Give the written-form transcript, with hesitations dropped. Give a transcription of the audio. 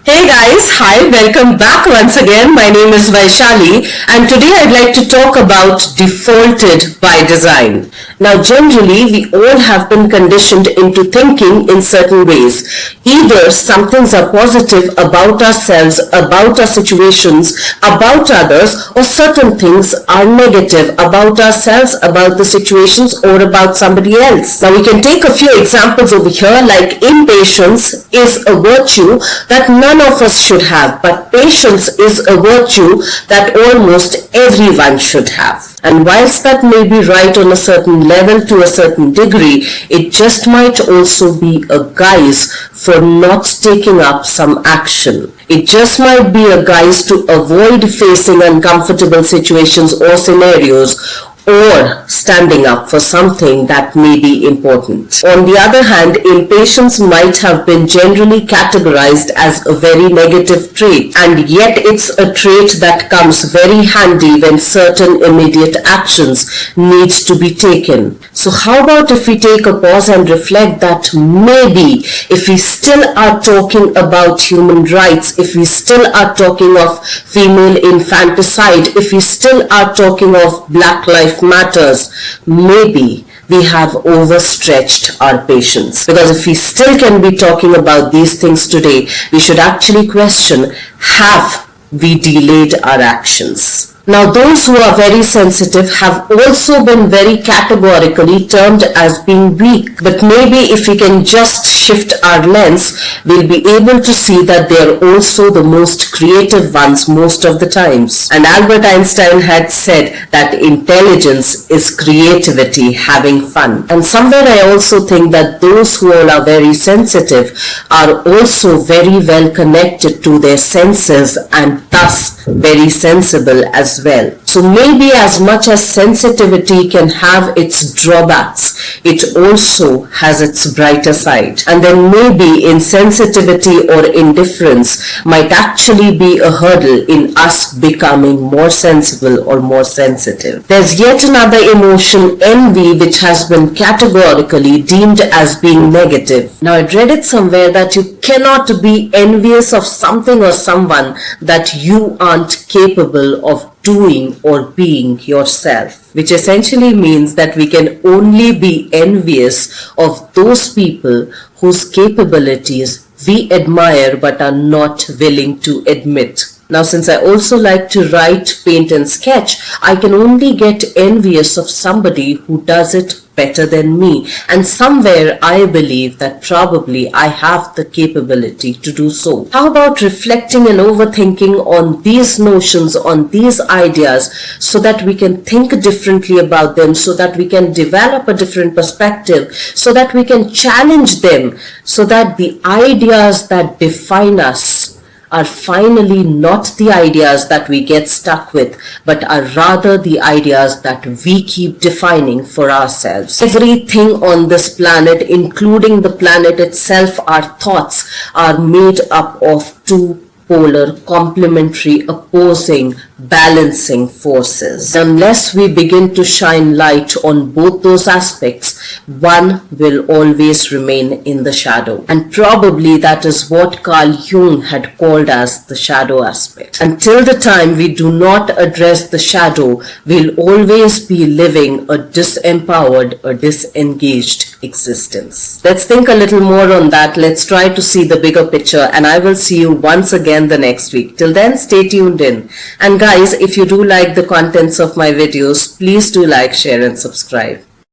Hey guys, hi, welcome back once again. My name is Vaishali and today I'd like to talk about defaulted by design. Now generally we all have been conditioned into thinking in certain ways. Either some things are positive about ourselves, about our situations, about others, or certain things are negative about ourselves, about the situations, or about somebody else. Now we can take a few examples over here, like impatience is a virtue that none of us should have, but patience is a virtue that almost everyone should have. And whilst that may be right on a certain level to a certain degree, it just might also be a guise for not taking up some action. It just might be a guise to avoid facing uncomfortable situations or scenarios, or standing up for something that may be important. On the other hand, impatience might have been generally categorized as a very negative trait, and yet it's a trait that comes very handy when certain immediate actions need to be taken. So how about if we take a pause and reflect that maybe if we still are talking about human rights, if we still are talking of female infanticide, if we still are talking of Black Lives Matters, maybe we have overstretched our patience. Because if we still can be talking about these things today, we should actually question, have we delayed our actions? Now, those who are very sensitive have also been very categorically termed as being weak. But maybe if we can just shift our lens, we'll be able to see that they are also the most creative ones most of the times. And Albert Einstein had said that intelligence is creativity having fun. And somewhere I also think that those who all are very sensitive are also very well connected to their senses and thus very sensible as well. So maybe as much as sensitivity can have its drawbacks, it also has its brighter side. And then maybe insensitivity or indifference might actually be a hurdle in us becoming more sensible or more sensitive. There's yet another emotion, envy, which has been categorically deemed as being negative. Now I'd read it somewhere that you cannot be envious of something or someone that you aren't capable of doing or being yourself, which essentially means that we can only be envious of those people whose capabilities we admire but are not willing to admit. Now, since I also like to write, paint and sketch, I can only get envious of somebody who does it better than me. And somewhere I believe that probably I have the capability to do so. How about reflecting and overthinking on these notions, on these ideas, so that we can think differently about them, so that we can develop a different perspective, so that we can challenge them, so that the ideas that define us are finally not the ideas that we get stuck with, but are rather the ideas that we keep defining for ourselves. Everything on this planet, including the planet itself, our thoughts, are made up of two polar, complementary, opposing, balancing forces. Unless we begin to shine light on both those aspects, one will always remain in the shadow. And probably that is what Carl Jung had called as the shadow aspect. Until the time we do not address the shadow, we'll always be living a disempowered or disengaged existence. Let's think a little more on that. Let's try to see the bigger picture, and I will see you once again the next week. Till then, stay tuned in. And guys, if you do like the contents of my videos, please do like, share and subscribe.